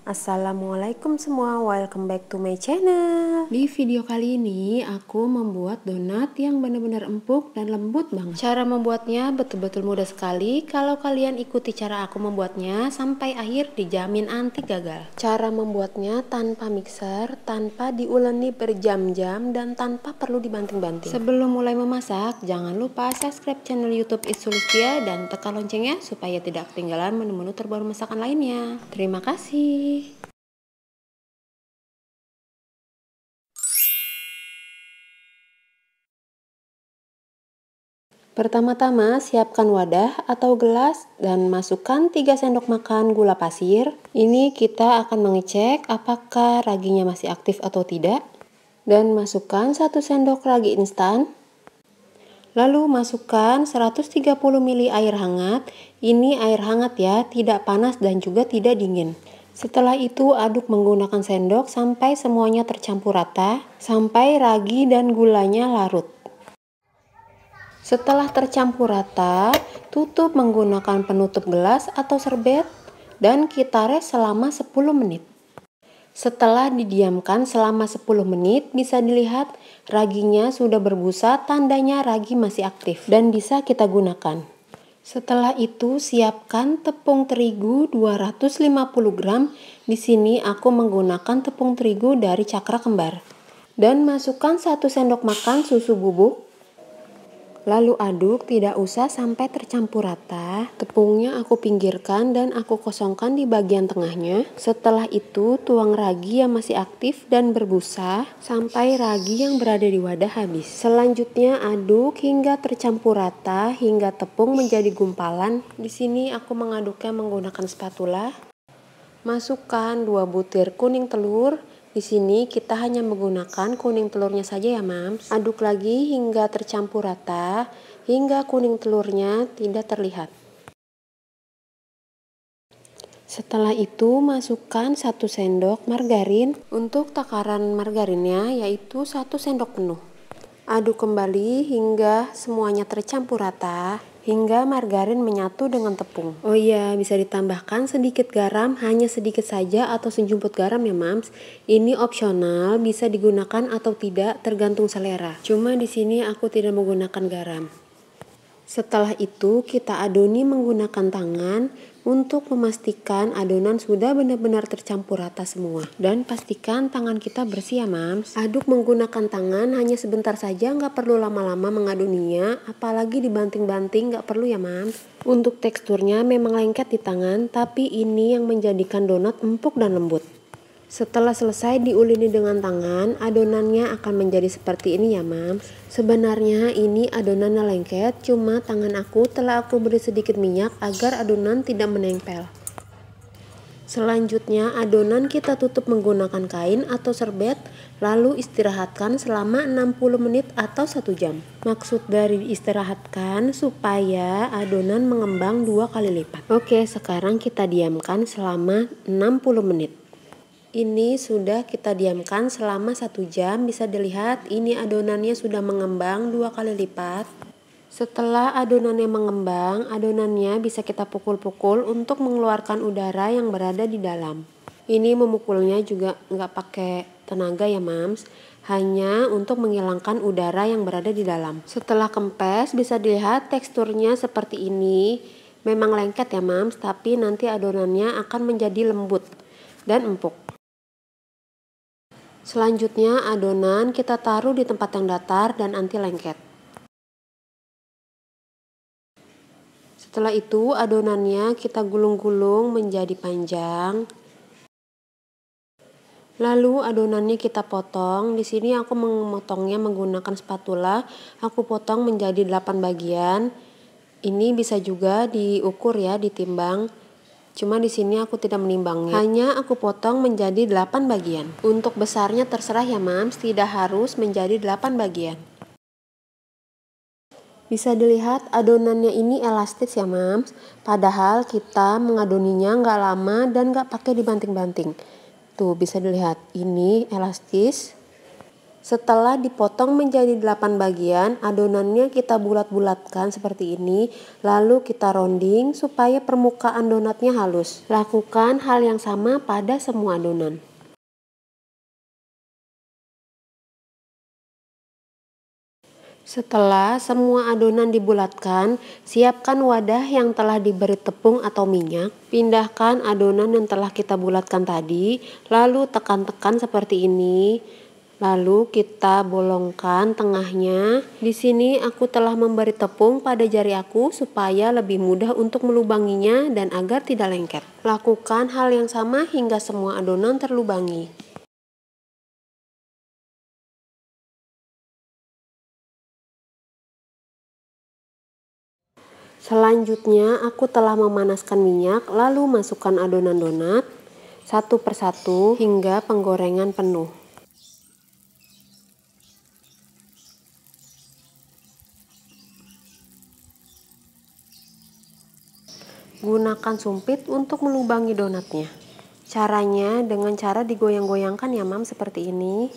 Assalamualaikum semua, welcome back to my channel. Di video kali ini aku membuat donat yang benar-benar empuk dan lembut banget. Cara membuatnya betul-betul mudah sekali. Kalau kalian ikuti cara aku membuatnya sampai akhir, dijamin anti gagal. Cara membuatnya tanpa mixer, tanpa diuleni berjam-jam, dan tanpa perlu dibanting-banting. Sebelum mulai memasak, jangan lupa subscribe channel YouTube It's Sulistia dan tekan loncengnya supaya tidak ketinggalan menu-menu terbaru masakan lainnya. Terima kasih. Pertama-tama siapkan wadah atau gelas dan masukkan 3 sendok makan gula pasir. Ini kita akan mengecek apakah raginya masih aktif atau tidak. Dan masukkan 1 sendok ragi instan. Lalu masukkan 130 ml air hangat. Ini air hangat ya, tidak panas dan juga tidak dingin. Setelah itu aduk menggunakan sendok sampai semuanya tercampur rata, sampai ragi dan gulanya larut. Setelah tercampur rata, tutup menggunakan penutup gelas atau serbet dan kita res selama 10 menit. Setelah didiamkan selama 10 menit, bisa dilihat raginya sudah berbusa, tandanya ragi masih aktif dan bisa kita gunakan. Setelah itu siapkan tepung terigu 250 gram. Di sini aku menggunakan tepung terigu dari Cakra Kembar. Dan masukkan 1 sendok makan susu bubuk. Lalu aduk, tidak usah sampai tercampur rata. Tepungnya aku pinggirkan dan aku kosongkan di bagian tengahnya. Setelah itu tuang ragi yang masih aktif dan berbusa sampai ragi yang berada di wadah habis. Selanjutnya aduk hingga tercampur rata hingga tepung menjadi gumpalan. Di sini aku mengaduknya menggunakan spatula. Masukkan 2 butir kuning telur. Di sini kita hanya menggunakan kuning telurnya saja ya mams. Aduk lagi hingga tercampur rata, hingga kuning telurnya tidak terlihat. Setelah itu masukkan 1 sendok margarin. Untuk takaran margarinnya yaitu 1 sendok penuh. Aduk kembali hingga semuanya tercampur rata, hingga margarin menyatu dengan tepung. Oh iya, bisa ditambahkan sedikit garam, hanya sedikit saja atau sejumput garam ya mams. Ini opsional, bisa digunakan atau tidak tergantung selera. Cuma di sini aku tidak menggunakan garam. Setelah itu kita adoni menggunakan tangan untuk memastikan adonan sudah benar-benar tercampur rata semua. Dan pastikan tangan kita bersih ya mams. Aduk menggunakan tangan hanya sebentar saja, nggak perlu lama-lama mengadoninya, apalagi dibanting-banting nggak perlu ya mams. Untuk teksturnya memang lengket di tangan, tapi ini yang menjadikan donat empuk dan lembut. Setelah selesai diuleni dengan tangan, adonannya akan menjadi seperti ini ya mams. Sebenarnya ini adonannya lengket, cuma tangan aku telah aku beri sedikit minyak agar adonan tidak menempel. Selanjutnya adonan kita tutup menggunakan kain atau serbet, lalu istirahatkan selama 60 menit atau 1 jam. Maksud dari istirahatkan supaya adonan mengembang 2 kali lipat. Oke, sekarang kita diamkan selama 60 menit. Ini sudah kita diamkan selama 1 jam, bisa dilihat ini adonannya sudah mengembang 2 kali lipat. Setelah adonannya mengembang, adonannya bisa kita pukul-pukul untuk mengeluarkan udara yang berada di dalam. Ini memukulnya juga nggak pakai tenaga ya mams, hanya untuk menghilangkan udara yang berada di dalam. Setelah kempes bisa dilihat teksturnya seperti ini. Memang lengket ya mams, tapi nanti adonannya akan menjadi lembut dan empuk. Selanjutnya adonan kita taruh di tempat yang datar dan anti lengket. Setelah itu adonannya kita gulung-gulung menjadi panjang. Lalu adonannya kita potong. Di sini aku memotongnya menggunakan spatula. Aku potong menjadi 8 bagian. Ini bisa juga diukur ya, ditimbang. Cuma di sini aku tidak menimbangnya. Hanya aku potong menjadi 8 bagian. Untuk besarnya terserah ya mams, tidak harus menjadi 8 bagian. Bisa dilihat adonannya ini elastis ya mams. Padahal kita mengadoninya nggak lama dan nggak pakai dibanting-banting. Tuh bisa dilihat ini elastis. Setelah dipotong menjadi 8 bagian, adonannya kita bulat-bulatkan seperti ini, lalu kita rounding supaya permukaan donatnya halus. Lakukan hal yang sama pada semua adonan. Setelah semua adonan dibulatkan, siapkan wadah yang telah diberi tepung atau minyak. Pindahkan adonan yang telah kita bulatkan tadi, lalu tekan-tekan seperti ini. Lalu kita bolongkan tengahnya. Di sini aku telah memberi tepung pada jari aku supaya lebih mudah untuk melubanginya dan agar tidak lengket. Lakukan hal yang sama hingga semua adonan terlubangi. Selanjutnya, aku telah memanaskan minyak, lalu masukkan adonan donat satu persatu hingga penggorengan penuh. Gunakan sumpit untuk melubangi donatnya. Caranya dengan cara digoyang-goyangkan ya Mam, seperti ini.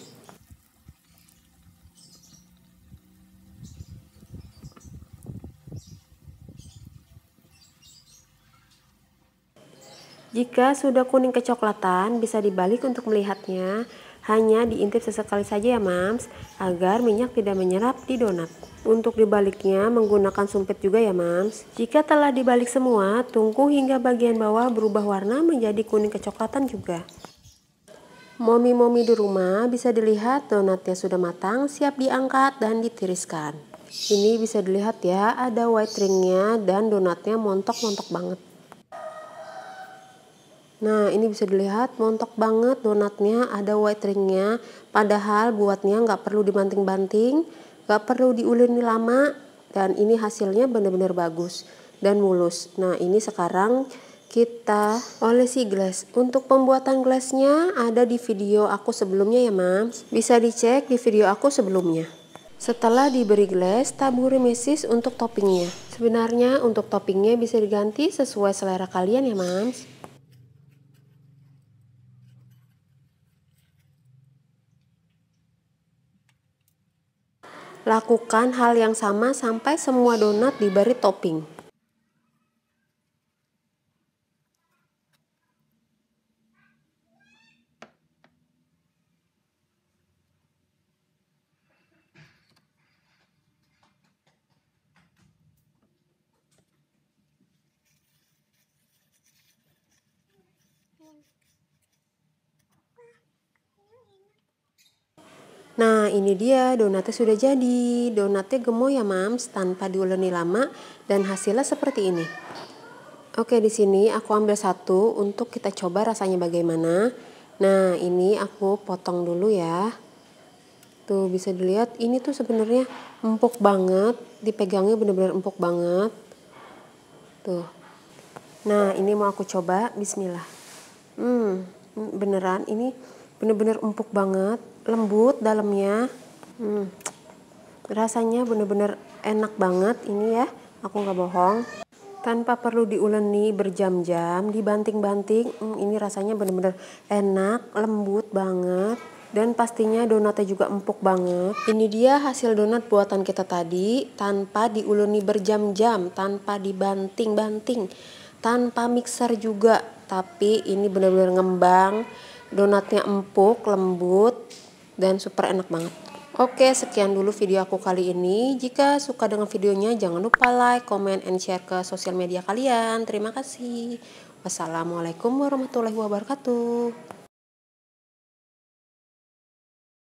Jika sudah kuning kecoklatan, bisa dibalik untuk melihatnya. Hanya diintip sesekali saja ya Mams, agar minyak tidak menyerap di donat. Untuk dibaliknya menggunakan sumpit juga ya Mams. Jika telah dibalik semua, tunggu hingga bagian bawah berubah warna menjadi kuning kecoklatan juga. Momi-momi di rumah, bisa dilihat donatnya sudah matang, siap diangkat dan ditiriskan. Ini bisa dilihat ya, ada white ringnya dan donatnya montok-montok banget. Nah, ini bisa dilihat montok banget donatnya, ada white ringnya. Padahal buatnya nggak perlu dibanting-banting, nggak perlu diuleni lama, dan ini hasilnya benar-benar bagus dan mulus. Nah, ini sekarang kita olesi glass. Untuk pembuatan glassnya ada di video aku sebelumnya ya Mams. Bisa dicek di video aku sebelumnya. Setelah diberi glass, taburi mesis untuk toppingnya. Sebenarnya untuk toppingnya bisa diganti sesuai selera kalian ya Mams. Lakukan hal yang sama sampai semua donat diberi topping. Nah, ini dia donatnya sudah jadi. Donatnya gemoy ya Mams, tanpa diuleni lama dan hasilnya seperti ini. Oke, di sini aku ambil satu untuk kita coba rasanya bagaimana. Nah, ini aku potong dulu ya. Tuh bisa dilihat ini tuh sebenarnya empuk banget, dipegangnya benar-benar empuk banget. Tuh. Nah, ini mau aku coba, bismillah. Beneran ini bener-bener empuk banget, lembut dalamnya. Rasanya bener-bener enak banget ini ya, aku nggak bohong. Tanpa perlu diuleni berjam-jam, dibanting-banting, ini rasanya bener-bener enak, lembut banget. Dan pastinya donatnya juga empuk banget. Ini dia hasil donat buatan kita tadi, tanpa diuleni berjam-jam, tanpa dibanting-banting, tanpa mixer juga. Tapi ini benar-benar ngembang, donatnya empuk, lembut, dan super enak banget. Oke, sekian dulu video aku kali ini. Jika suka dengan videonya, jangan lupa like, comment, and share ke sosial media kalian. Terima kasih. Wassalamualaikum warahmatullahi wabarakatuh.